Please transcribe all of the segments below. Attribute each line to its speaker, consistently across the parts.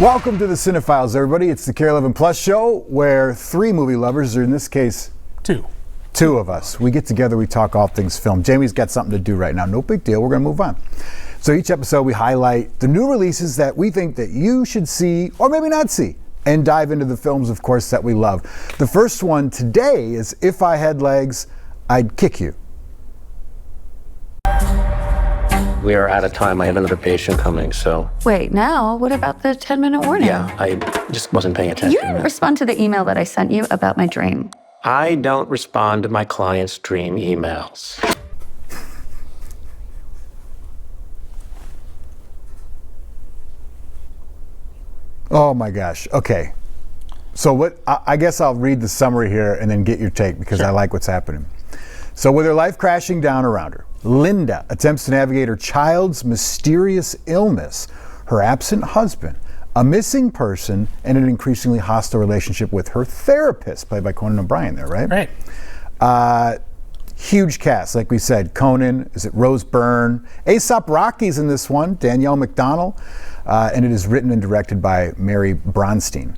Speaker 1: Welcome to the Cinephiles, everybody. It's the KARE 11 Plus show where three movie lovers, or in this case, two of us, we get together, we talk all things film. Jamie's got something to do right now. No big deal. We're going to move on. So each episode we highlight the new releases that we think that you should see or maybe not see, and dive into the films, of course, that we love. The first one today is If I Had Legs, I'd Kick You.
Speaker 2: We are out of time. I have another patient coming, so...
Speaker 3: Wait, now? What about the 10-minute warning?
Speaker 2: Yeah, I just wasn't paying attention.
Speaker 3: You didn't respond to the email that I sent you about my dream.
Speaker 2: I don't respond to my clients' dream emails.
Speaker 1: Oh my gosh. Okay. So what? I guess I'll read the summary here and then get your take because I like what's happening. So with her life crashing down around her, Linda attempts to navigate her child's mysterious illness, her absent husband, a missing person, and an increasingly hostile relationship with her therapist, played by Conan O'Brien there, right?
Speaker 4: Right.
Speaker 1: Huge cast, like we said. Conan, is it Rose Byrne? Aesop Rocky's in this one, Danielle McDonnell, and it is written and directed by Mary Bronstein.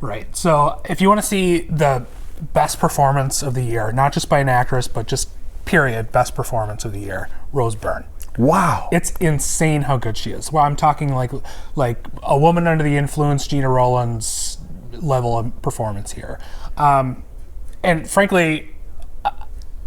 Speaker 4: Right. So if you want to see the best performance of the year, not just by an actress, but just period, best performance of the year, Rose Byrne.
Speaker 1: Wow.
Speaker 4: It's insane how good she is. Well, I'm talking like a woman under the influence, Gina Rowlands level of performance here. And frankly,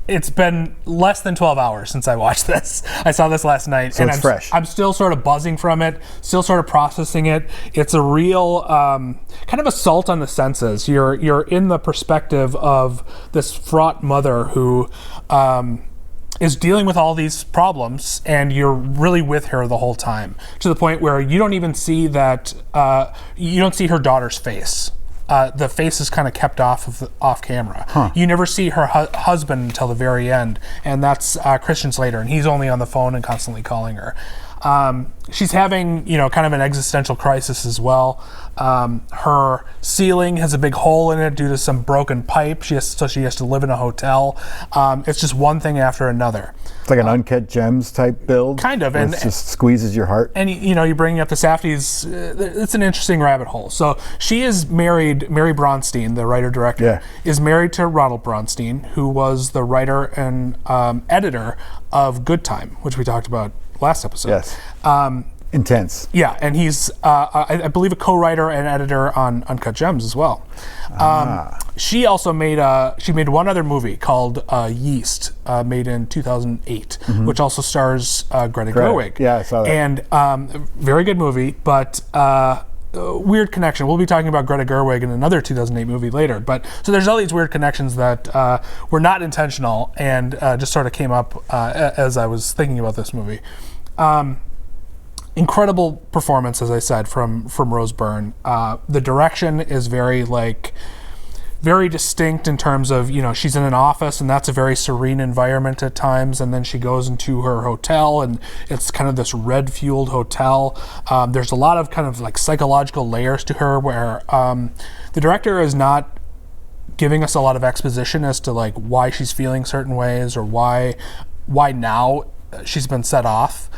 Speaker 4: it's been less than 12 hours since I watched this. I saw this last night.
Speaker 1: So
Speaker 4: and
Speaker 1: it's fresh.
Speaker 4: I'm still sort of buzzing from it, still sort of processing it. It's a real kind of assault on the senses. You're in the perspective of this fraught mother who is dealing with all these problems, and you're really with her the whole time, to the point where you don't even see that, you don't see her daughter's face. The face is kind of kept off camera.
Speaker 1: Huh.
Speaker 4: You never see her husband until the very end, and that's Christian Slater, and he's only on the phone and constantly calling her. She's having, kind of an existential crisis as well. Her ceiling has a big hole in it due to some broken pipe. She has to live in a hotel. It's just one thing after another.
Speaker 1: It's like an Uncut Gems type build.
Speaker 4: Kind of.
Speaker 1: And it just squeezes your heart.
Speaker 4: And you bring up the Safdies, it's an interesting rabbit hole. So she is married, Mary Bronstein, the writer-director, is married to Ronald Bronstein, who was the writer and editor of Good Time, which we talked about last episode.
Speaker 1: Yes. Intense.
Speaker 4: Yeah, and he's, I believe, a co-writer and editor on Uncut Gems as well. She also made one other movie called Yeast, made in 2008, which also stars Greta Gerwig.
Speaker 1: Yeah, I saw that.
Speaker 4: And very good movie, but weird connection. We'll be talking about Greta Gerwig in another 2008 movie later. But so there's all these weird connections that were not intentional and just sort of came up as I was thinking about this movie. Incredible performance, as I said, from Rose Byrne. The direction is very distinct in terms of, she's in an office and that's a very serene environment at times, and then she goes into her hotel and it's kind of this red-fueled hotel. There's a lot of kind of like psychological layers to her where the director is not giving us a lot of exposition as to like why she's feeling certain ways or why now she's been set off.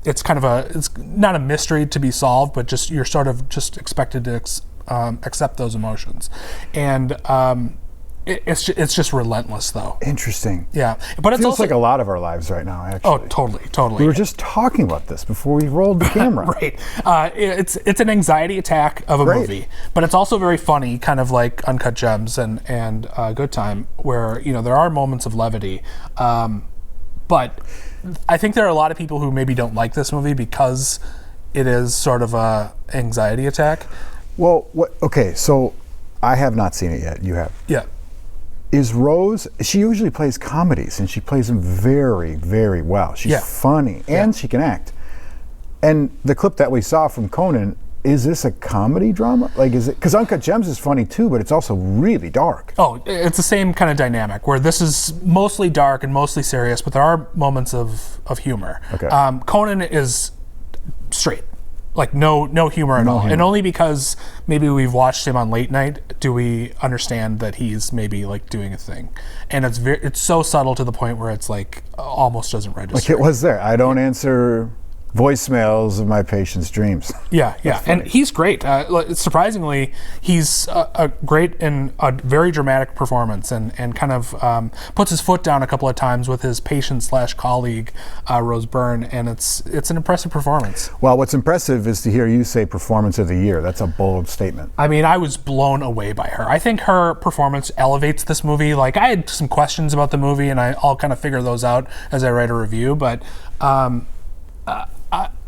Speaker 4: It's kind of it's not a mystery to be solved, but just you're sort of just expected to accept those emotions, and it's just relentless though.
Speaker 1: Interesting.
Speaker 4: Yeah, but it
Speaker 1: feels
Speaker 4: also
Speaker 1: like a lot of our lives right now. Actually.
Speaker 4: Oh, totally.
Speaker 1: We were just talking about this before we rolled the camera.
Speaker 4: Right. It's an anxiety attack of a movie, but it's also very funny, kind of like Uncut Gems and Good Time, where there are moments of levity. But I think there are a lot of people who maybe don't like this movie because it is sort of a anxiety attack.
Speaker 1: Well, okay, so I have not seen it yet. You have?
Speaker 4: Yeah.
Speaker 1: Is Rose, she usually plays comedies, and she plays them very, very well. She's funny, and she can act. And the clip that we saw from Conan, is this a comedy drama? Like, is it? Because Uncut Gems is funny too, but it's also really dark.
Speaker 4: Oh, it's the same kind of dynamic where this is mostly dark and mostly serious, but there are moments of humor.
Speaker 1: Okay.
Speaker 4: Conan is straight, like no humor at all, and only because maybe we've watched him on late night do we understand that he's maybe like doing a thing, and it's so subtle to the point where it's like almost doesn't register.
Speaker 1: Like it was there. I don't answer Voicemails of my patient's dreams.
Speaker 4: Yeah, and he's great. Surprisingly, he's great in a very dramatic performance, and kind of puts his foot down a couple of times with his patient/colleague Rose Byrne, and it's an impressive performance.
Speaker 1: Well, what's impressive is to hear you say performance of the year. That's a bold statement.
Speaker 4: I mean, I was blown away by her. I think her performance elevates this movie. Like, I had some questions about the movie, and I'll kind of figure those out as I write a review, but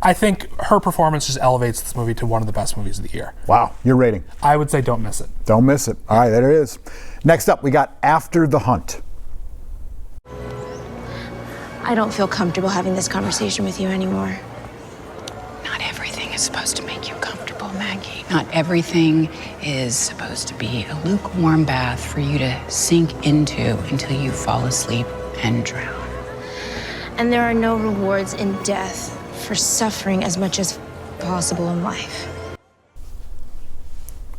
Speaker 4: I think her performance just elevates this movie to one of the best movies of the year.
Speaker 1: Wow, your rating.
Speaker 4: I would say don't miss it.
Speaker 1: Don't miss it. All right, there it is. Next up, we got After the Hunt.
Speaker 5: I don't feel comfortable having this conversation with you anymore.
Speaker 6: Not everything is supposed to make you comfortable, Maggie. Not everything is supposed to be a lukewarm bath for you to sink into until you fall asleep and drown.
Speaker 5: And there are no rewards in death for suffering as much as possible in life.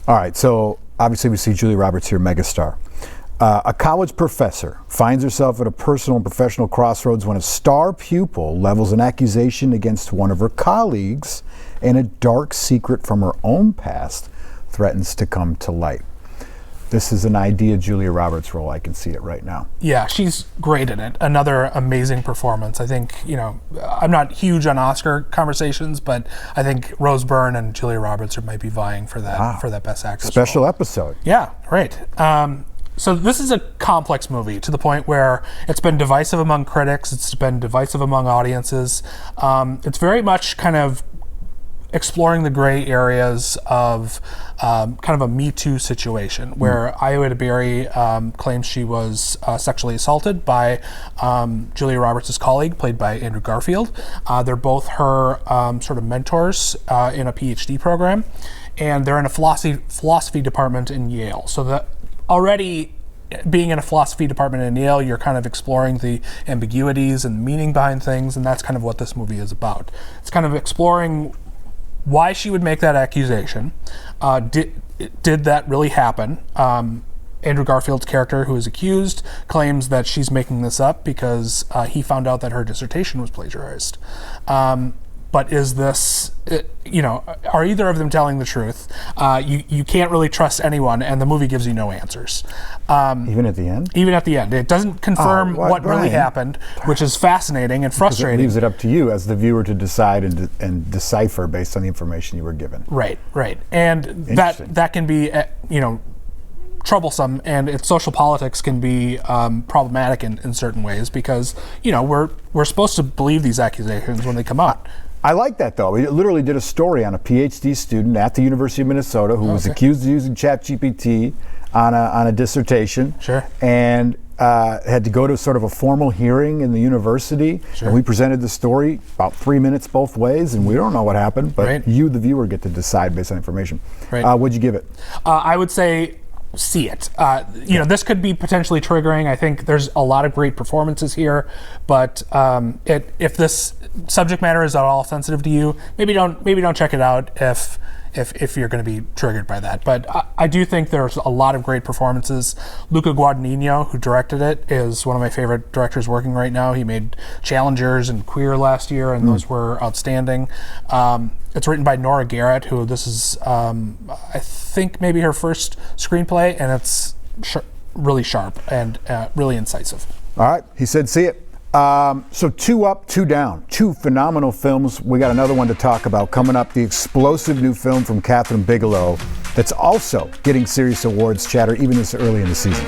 Speaker 1: All right, so obviously we see Julia Roberts here, megastar. A college professor finds herself at a personal and professional crossroads when a star pupil levels an accusation against one of her colleagues, and a dark secret from her own past threatens to come to light. This is an idea Julia Roberts role. I can see it right now.
Speaker 4: Yeah, she's great in it. Another amazing performance. I think, I'm not huge on Oscar conversations, but I think Rose Byrne and Julia Roberts might be vying for that Best Actress
Speaker 1: Special
Speaker 4: role.
Speaker 1: episode.
Speaker 4: Yeah, right. So this is a complex movie to the point where it's been divisive among critics. It's been divisive among audiences. It's very much kind of exploring the gray areas of kind of a Me Too situation where Ayo Edebiri claims she was sexually assaulted by Julia Roberts' colleague, played by Andrew Garfield. They're both her sort of mentors in a PhD program, and they're in a philosophy department in Yale. So that already, being in a philosophy department in Yale, you're kind of exploring the ambiguities and meaning behind things, and that's kind of what this movie is about. It's kind of exploring why she would make that accusation. Did that really happen? Andrew Garfield's character, who is accused, claims that she's making this up because he found out that her dissertation was plagiarized. But is this, are either of them telling the truth? You can't really trust anyone, and the movie gives you no answers.
Speaker 1: Even at the end?
Speaker 4: Even at the end. It doesn't confirm what really happened, which is fascinating and frustrating.
Speaker 1: It leaves it up to you as the viewer to decide and decipher based on the information you were given.
Speaker 4: Right. And that can be, troublesome, and its social politics can be problematic in certain ways because, we're supposed to believe these accusations when they come out.
Speaker 1: I like that, though. We literally did a story on a PhD student at the University of Minnesota who was accused of using ChatGPT on a dissertation.
Speaker 4: Sure.
Speaker 1: And had to go to sort of a formal hearing in the university.
Speaker 4: Sure.
Speaker 1: And we presented the story about 3 minutes both ways, and we don't know what happened, but you, the viewer, get to decide based on information. Right. What'd you give it?
Speaker 4: I would say see it. This could be potentially triggering. I think there's a lot of great performances here, but if this subject matter is at all sensitive to you, maybe don't check it out if you're going to be triggered by that. But I do think there's a lot of great performances. Luca Guadagnino, who directed it, is one of my favorite directors working right now. He made Challengers and Queer last year, and those were outstanding. It's written by Nora Garrett, who this is, I think, maybe her first screenplay, and it's really sharp and really incisive.
Speaker 1: All right, he said see it. So 2 up, 2 down. 2 phenomenal films. We got another one to talk about coming up, the explosive new film from Kathryn Bigelow that's also getting serious awards chatter even this early in the season.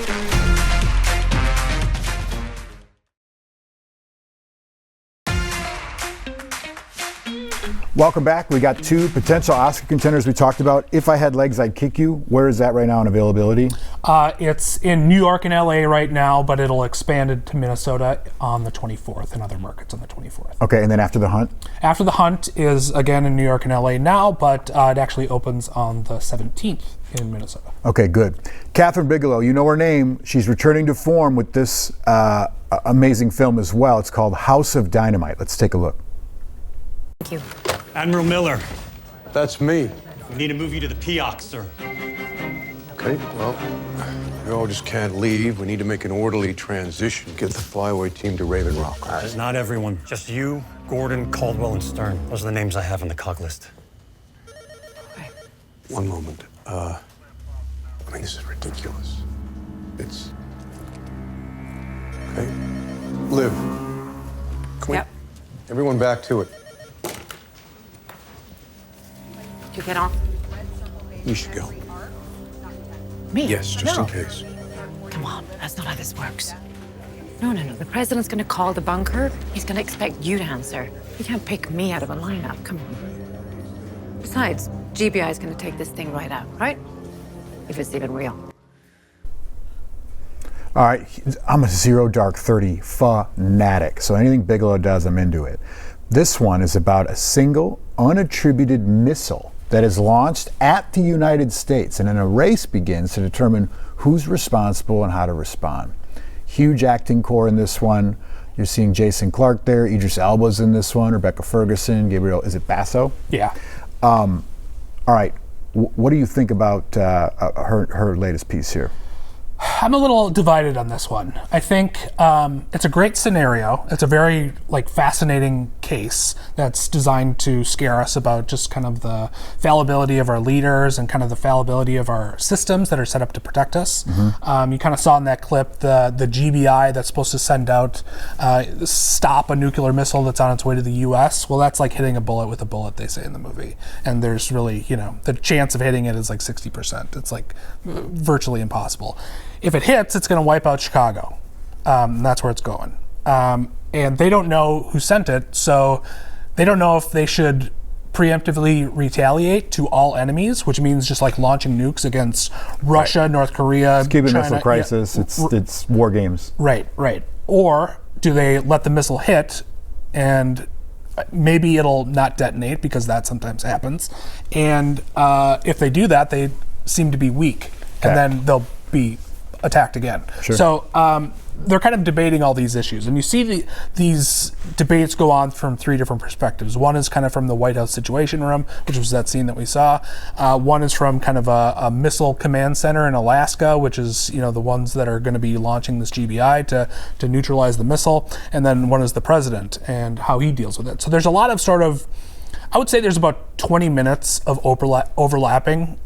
Speaker 1: Welcome back. We got 2 potential Oscar contenders we talked about. If I Had Legs, I'd Kick You. Where is that right now in availability?
Speaker 4: It's in New York and LA right now, but it'll expand it to Minnesota on the 24th and other markets on the 24th.
Speaker 1: Okay, and then After the Hunt?
Speaker 4: After the Hunt is again in New York and LA now, but it actually opens on the 17th in Minnesota.
Speaker 1: Okay, good. Kathryn Bigelow, you know her name. She's returning to form with this amazing film as well. It's called House of Dynamite. Let's take a look.
Speaker 7: Thank you. Admiral Miller.
Speaker 8: That's me.
Speaker 7: We need to move you to the POC, sir.
Speaker 8: Okay, well, We all just can't leave. We need to make an orderly transition. Get the flyaway team to Raven Rock.
Speaker 7: Not everyone. Just you, Gordon, Caldwell, and Stern. Those are the names I have on the cog list.
Speaker 8: One moment. I mean, this is ridiculous. It's... Okay. Liv, can we...
Speaker 9: Yep.
Speaker 8: Everyone back to it.
Speaker 9: You get on?
Speaker 8: You should go.
Speaker 9: Me?
Speaker 8: Yes, just
Speaker 9: No.
Speaker 8: in case.
Speaker 9: Come on, that's not how this works. No. The president's gonna call the bunker. He's gonna expect you to answer. He can't pick me out of a lineup. Come on. Besides, GBI is gonna take this thing right out, right? If it's even real.
Speaker 1: All right, I'm a Zero Dark 30 fanatic, so anything Bigelow does, I'm into it. This one is about a single, unattributed missile that is launched at the United States, and then a race begins to determine who's responsible and how to respond. Huge acting core in this one. You're seeing Jason Clarke there, Idris Elba's in this one, Rebecca Ferguson, Gabriel, is it Basso?
Speaker 4: Yeah.
Speaker 1: All right, what do you think about her latest piece here?
Speaker 4: I'm a little divided on this one. I think it's a great scenario. It's a very fascinating case that's designed to scare us about just kind of the fallibility of our leaders and kind of the fallibility of our systems that are set up to protect us. You kind of saw in that clip the GBI that's supposed to send out, stop a nuclear missile that's on its way to the U.S. Well, that's like hitting a bullet with a bullet, they say in the movie. And there's really, the chance of hitting it is like 60%. It's like virtually impossible. If it hits, it's going to wipe out Chicago. That's where it's going. And they don't know who sent it, so they don't know if they should preemptively retaliate to all enemies, which means just like launching nukes against Russia, right. North Korea,
Speaker 1: it's Cuban
Speaker 4: China.
Speaker 1: Missile Crisis. Yeah. It's war games.
Speaker 4: Right. Or do they let the missile hit and maybe it'll not detonate, because that sometimes happens. And if they do that, they seem to be weak, and then they'll be attacked again.
Speaker 1: Sure.
Speaker 4: So they're kind of debating all these issues, and you see these debates go on from three different perspectives. One is kind of from the White House Situation Room, which was that scene that we saw. One is from kind of a missile command center in Alaska, which is the ones that are going to be launching this GBI to neutralize the missile, and then one is the president and how he deals with it. So there's a lot of I would say there's about 20 minutes of overlapping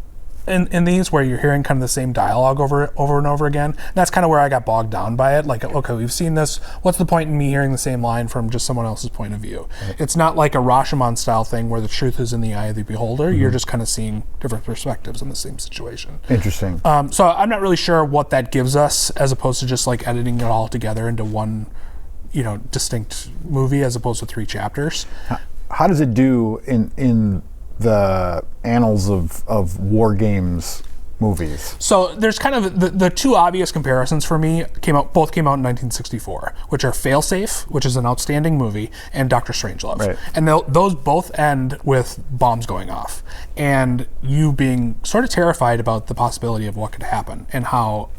Speaker 4: in these, where you're hearing kind of the same dialogue over and over again. And that's kind of where I got bogged down by it. Like, okay, we've seen this. What's the point in me hearing the same line from just someone else's point of view? Right. It's not like a Rashomon style thing where the truth is in the eye of the beholder. Mm-hmm. You're just kind of seeing different perspectives in the same situation.
Speaker 1: Interesting.
Speaker 4: So I'm not really sure what that gives us, as opposed to just like editing it all together into one, distinct movie, as opposed to 3 chapters.
Speaker 1: How does it do in the annals of war games movies?
Speaker 4: So there's kind of the two obvious comparisons for me both came out in 1964, which are Failsafe, which is an outstanding movie, and Dr. Strangelove. Right. And those both end with bombs going off and you being sort of terrified about the possibility of what could happen, and how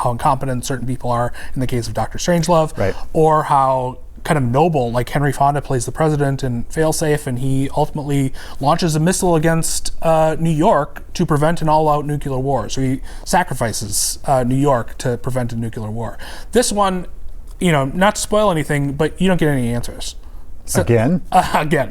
Speaker 4: incompetent certain people are in the case of Dr. Strangelove, right. Or how kind of noble, like Henry Fonda plays the president in Failsafe, and he ultimately launches a missile against New York to prevent an all-out nuclear war. So he sacrifices New York to prevent a nuclear war. This one, not to spoil anything, but you don't get any answers.
Speaker 1: Again,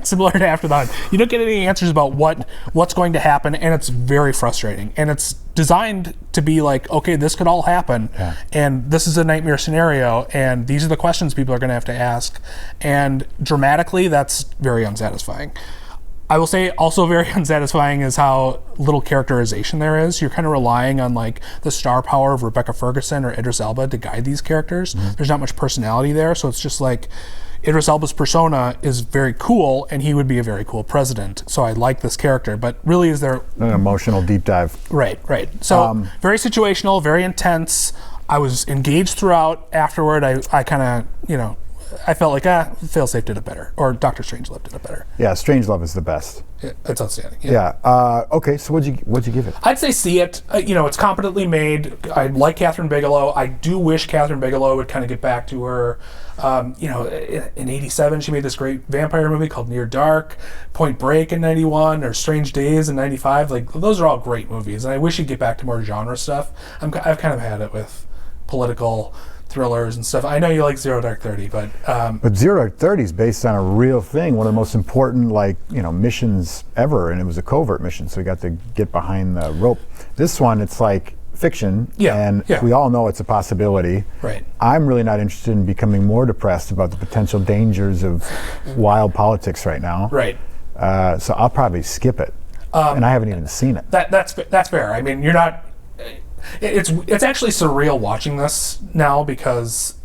Speaker 4: similar to After the Hunt. You don't get any answers about what's going to happen, and it's very frustrating. And it's designed to be like, okay, this could all happen, and this is a nightmare scenario, and these are the questions people are going to have to ask. And dramatically, that's very unsatisfying. I will say also very unsatisfying is how little characterization there is. You're kind of relying on like the star power of Rebecca Ferguson or Idris Elba to guide these characters. Mm-hmm. There's not much personality there, so it's just like Idris Elba's persona is very cool, and he would be a very cool president. So I like this character, but really is there
Speaker 1: an emotional deep dive?
Speaker 4: Right. So very situational, very intense. I was engaged throughout. Afterward, I kind of, I felt like Failsafe did it better, or Doctor Strangelove did it better.
Speaker 1: Yeah, Strangelove is the best.
Speaker 4: It's outstanding.
Speaker 1: Yeah. Okay, so what'd you give it?
Speaker 4: I'd say see it. It's competently made. I like Catherine Bigelow. I do wish Catherine Bigelow would kind of get back to her. In '87, she made this great vampire movie called Near Dark, Point Break in '91, or Strange Days in '95. Like, those are all great movies, and I wish she'd get back to more genre stuff. I've kind of had it with political thrillers and stuff. I know you like Zero Dark 30, but
Speaker 1: Zero Dark 30 is based on a real thing, one of the most important missions ever, and it was a covert mission, so we got to get behind the rope. This one, it's like fiction, and we all know it's a possibility.
Speaker 4: Right.
Speaker 1: I'm really not interested in becoming more depressed about the potential dangers of wild politics right now.
Speaker 4: Right.
Speaker 1: So I'll probably skip it, and I haven't even seen it.
Speaker 4: That's fair. I mean, you're not. It's actually surreal watching this now because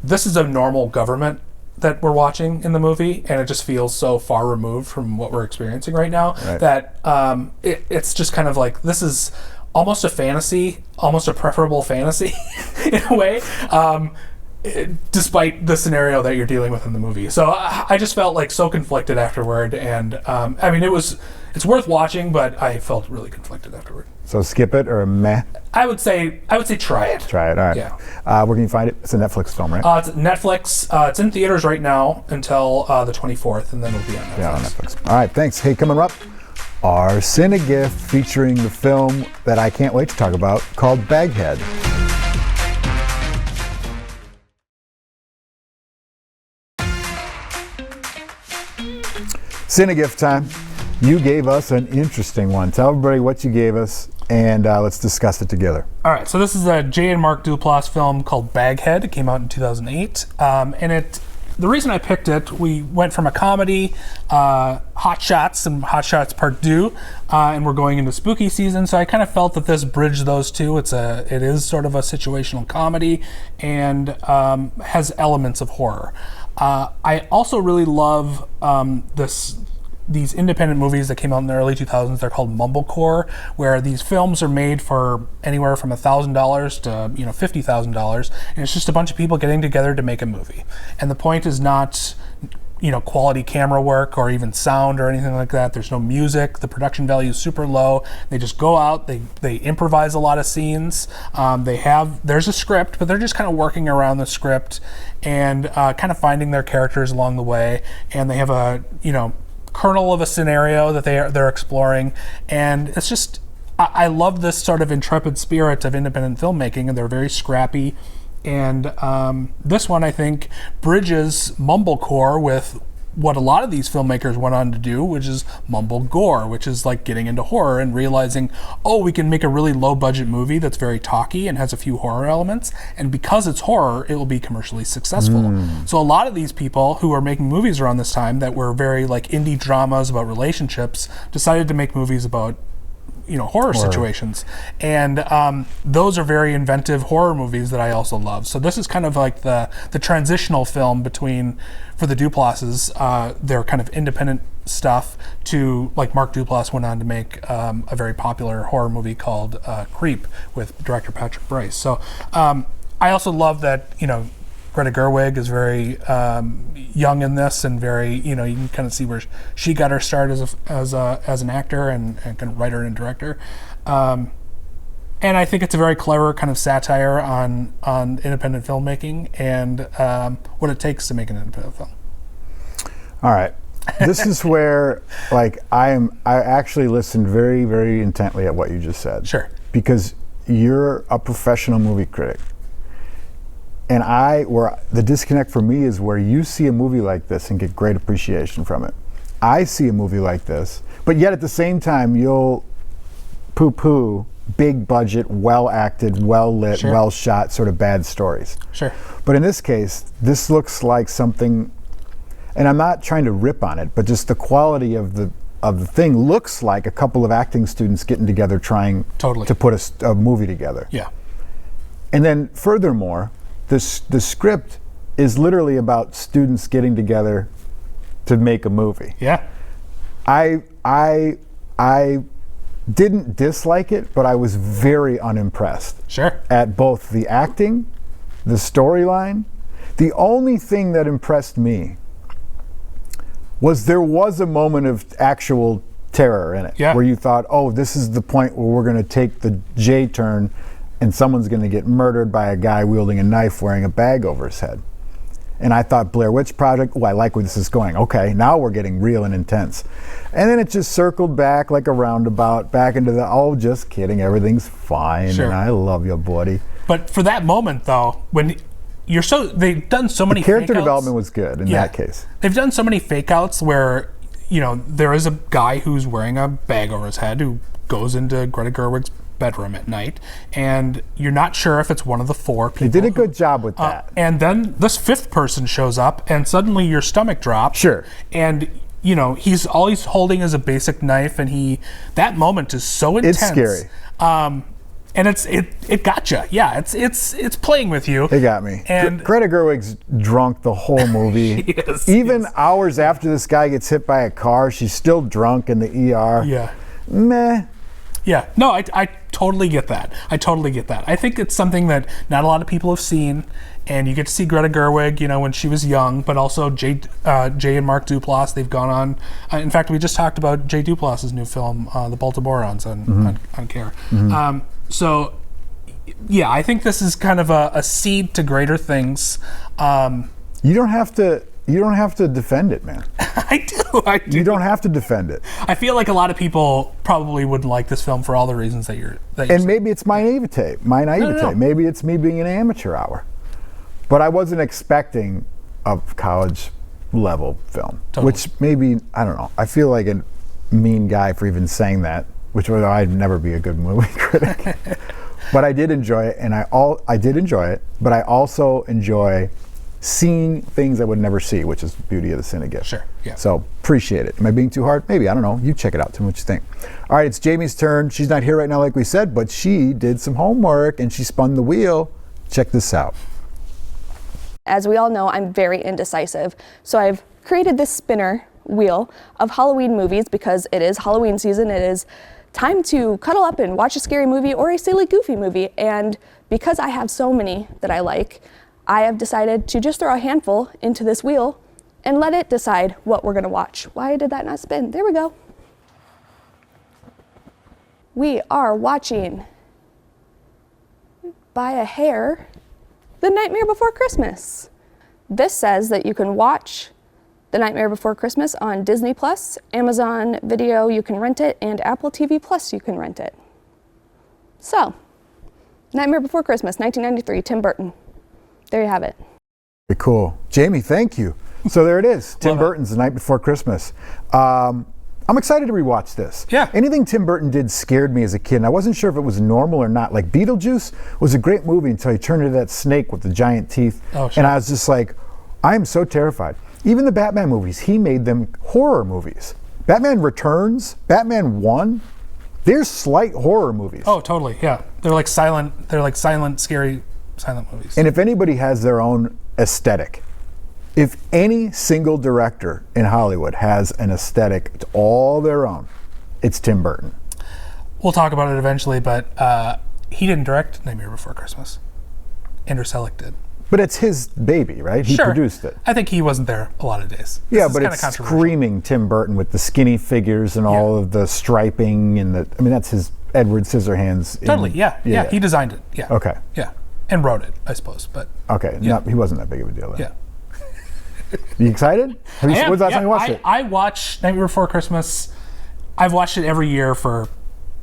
Speaker 4: this is a normal government that we're watching in the movie, and it just feels so far removed from what we're experiencing right now that it's just kind of like, this is almost a fantasy, almost a preferable fantasy in a way, despite the scenario that you're dealing with in the movie. So I just felt like so conflicted afterward, and I mean, it's worth watching, but I felt really conflicted afterward.
Speaker 1: So skip it or meh?
Speaker 4: I would say try it.
Speaker 1: Try it, all right.
Speaker 4: Yeah.
Speaker 1: Where can you find it? It's a Netflix film, right?
Speaker 4: It's Netflix. It's in theaters right now until the 24th, and then it'll be on Netflix.
Speaker 1: Yeah, on Netflix. All right, thanks. Hey, coming up, our Cinegift featuring the film that I can't wait to talk about called Baghead. Cinegift time. You gave us an interesting one. Tell everybody what you gave us, and let's discuss it together.
Speaker 4: All right, so this is a Jay and Mark Duplass film called Baghead. It came out in 2008, and the reason I picked it, we went from a comedy, Hot Shots and Hot Shots Part 2, and we're going into spooky season, so I kind of felt that this bridged those two. It is sort of a situational comedy and has elements of horror. I also really love these independent movies that came out in the early 2000s. They're called mumblecore, where these films are made for anywhere from $1,000 to $50,000, and it's just a bunch of people getting together to make a movie. And the point is not quality camera work or even sound or anything like that. There's no music. The production value is super low. They just go out. They improvise a lot of scenes. There's a script, but they're just kind of working around the script and kind of finding their characters along the way. And they have a kernel of a scenario that they're exploring, and it's just I love this sort of intrepid spirit of independent filmmaking, and they're very scrappy, and this one I think bridges mumblecore with what a lot of these filmmakers went on to do, which is mumble gore, which is like getting into horror and realizing, we can make a really low budget movie that's very talky and has a few horror elements, and because it's horror, it will be commercially successful. So a lot of these people who are making movies around this time that were very like indie dramas about relationships decided to make movies about horror situations, and those are very inventive horror movies that I also love. So this is kind of like the transitional film for the Duplasses, their kind of independent stuff, to like Mark Duplass went on to make a very popular horror movie called Creep with director Patrick Brice. So I also love that Greta Gerwig is very young in this, and very you can kind of see where she got her start as an actor and kind of writer and director, and I think it's a very clever kind of satire on independent filmmaking and what it takes to make an independent film.
Speaker 1: All right, this is where I actually listened very, very intently at what you just said.
Speaker 4: Sure.
Speaker 1: Because you're a professional movie critic. And where the disconnect for me is where you see a movie like this and get great appreciation from it. I see a movie like this, but yet at the same time, you'll poo-poo big budget, well acted, well lit, well shot, sort of bad stories.
Speaker 4: Sure.
Speaker 1: But in this case, this looks like something, and I'm not trying to rip on it, but just the quality of the thing looks like a couple of acting students getting together trying to put a movie together.
Speaker 4: Yeah.
Speaker 1: And then furthermore, the script is literally about students getting together to make a movie.
Speaker 4: Yeah.
Speaker 1: I didn't dislike it, but I was very unimpressed.
Speaker 4: Sure.
Speaker 1: At both the acting, the storyline, The only thing that impressed me was there was a moment of actual terror in it, where you thought, oh, this is the point where we're going to take the J turn and someone's going to get murdered by a guy wielding a knife wearing a bag over his head. And I thought, Blair Witch Project, I like where this is going. Okay, now we're getting real and intense. And then it just circled back like a roundabout, back into the, oh, just kidding, everything's fine, and I love your buddy.
Speaker 4: But for that moment, though, when they've done so many
Speaker 1: character
Speaker 4: fake-outs.
Speaker 1: development was good in that case.
Speaker 4: They've done so many fake outs where, there is a guy who's wearing a bag over his head who goes into Greta Gerwig's bedroom at night, and you're not sure if it's one of the four people.
Speaker 1: They did a good job with that.
Speaker 4: And then this fifth person shows up, and suddenly your stomach drops.
Speaker 1: Sure.
Speaker 4: And he's holding is a basic knife, and that moment is so intense.
Speaker 1: It's scary.
Speaker 4: And it got you. Yeah, it's playing with you.
Speaker 1: It got me.
Speaker 4: And
Speaker 1: Greta Gerwig's drunk the whole movie. Even hours after this guy gets hit by a car, she's still drunk in the ER.
Speaker 4: Yeah.
Speaker 1: Meh.
Speaker 4: Yeah, no, I totally get that. I think it's something that not a lot of people have seen, and you get to see Greta Gerwig, when she was young, but also Jay and Mark Duplass. They've gone on. In fact, we just talked about Jay Duplass's new film, The Baltimoreans, on Care. So, yeah, I think this is kind of a seed to greater things.
Speaker 1: You don't have to defend it, man.
Speaker 4: I do.
Speaker 1: You don't have to defend it.
Speaker 4: I feel like a lot of people probably wouldn't like this film for all the reasons that you're
Speaker 1: and
Speaker 4: saying.
Speaker 1: Maybe it's my naivete.
Speaker 4: No.
Speaker 1: Maybe it's me being an amateur hour. But I wasn't expecting a college level film, which maybe, I don't know. I feel like a mean guy for even saying that, which I'd never be a good movie critic. But I did enjoy it, and I did enjoy it, but I also enjoy seeing things I would never see, which is the beauty of the Cinegift.
Speaker 4: Sure, yeah.
Speaker 1: So appreciate it. Am I being too hard? Maybe, I don't know. You check it out, tell me what you think. All right, it's Jamie's turn. She's not here right now like we said, but she did some homework and she spun the wheel. Check this out.
Speaker 10: As we all know, I'm very indecisive, so I've created this spinner wheel of Halloween movies because it is Halloween season. It is time to cuddle up and watch a scary movie or a silly, goofy movie, and because I have so many that I like, I have decided to just throw a handful into this wheel and let it decide what we're gonna watch. Why did that not spin? There we go. We are watching, by a hair, The Nightmare Before Christmas. This says that you can watch The Nightmare Before Christmas on Disney Plus, Amazon Video, you can rent it, and Apple TV Plus, you can rent it. So, Nightmare Before Christmas, 1993, Tim Burton. There you have it.
Speaker 1: Very cool. Jamie, thank you. So there it is. Tim Burton's The Night Before Christmas. I'm excited to rewatch this.
Speaker 4: Yeah.
Speaker 1: Anything Tim Burton did scared me as a kid, and I wasn't sure if it was normal or not. Like Beetlejuice was a great movie until he turned into that snake with the giant teeth.
Speaker 4: Oh, sure.
Speaker 1: And I was just like, I am so terrified. Even the Batman movies, he made them horror movies. Batman Returns, Batman 1, they're slight horror movies.
Speaker 4: Oh, totally, yeah. They're like silent, scary silent movies.
Speaker 1: And if anybody has their own aesthetic, if any single director in Hollywood has an aesthetic all their own, it's Tim Burton.
Speaker 4: We'll talk about it eventually, but he didn't direct Nightmare Before Christmas. Andrew Selick did.
Speaker 1: But it's his baby, right? He produced it.
Speaker 4: I think he wasn't there a lot of days.
Speaker 1: Yeah, but it's screaming Tim Burton with the skinny figures and all of the striping and that's his Edward Scissorhands.
Speaker 4: Totally, yeah. He designed it, yeah.
Speaker 1: Okay.
Speaker 4: Yeah, and wrote it, I suppose, but.
Speaker 1: Okay, no, he wasn't that big of a deal then.
Speaker 4: Yeah.
Speaker 1: You excited? When's the last time you watched it?
Speaker 4: I watch Nightmare Before Christmas. I've watched it every year for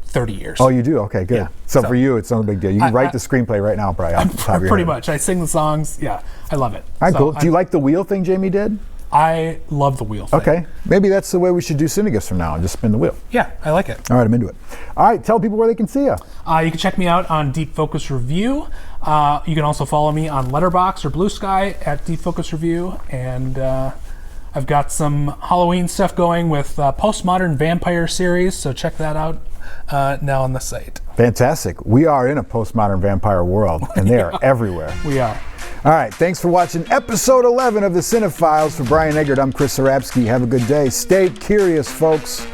Speaker 4: 30 years.
Speaker 1: Oh, you do? Okay, good.
Speaker 4: Yeah.
Speaker 1: So for you, it's no big deal. You can write the screenplay right now, probably. Off the top of your
Speaker 4: Pretty
Speaker 1: head.
Speaker 4: much. I sing the songs. Yeah, I love it.
Speaker 1: All right, cool. Do you like the wheel thing Jamie did?
Speaker 4: I love the wheel thing.
Speaker 1: Okay. Maybe that's the way we should do Cinegifts from now on. Just spin the wheel.
Speaker 4: Yeah, I like it.
Speaker 1: All right, I'm into it. All right, tell people where they can see you.
Speaker 4: You can check me out on Deep Focus Review. You can also follow me on Letterboxd or Blue Sky at Deep Focus Review. And I've got some Halloween stuff going with Postmodern Vampire series, so check that out now on the site.
Speaker 1: Fantastic. We are in a postmodern vampire world, and they are everywhere.
Speaker 4: We are.
Speaker 1: All right, thanks for watching episode 11 of the Cinephiles. For Brian Eggert, I'm Chris Sarabsky. Have a good day. Stay curious, folks.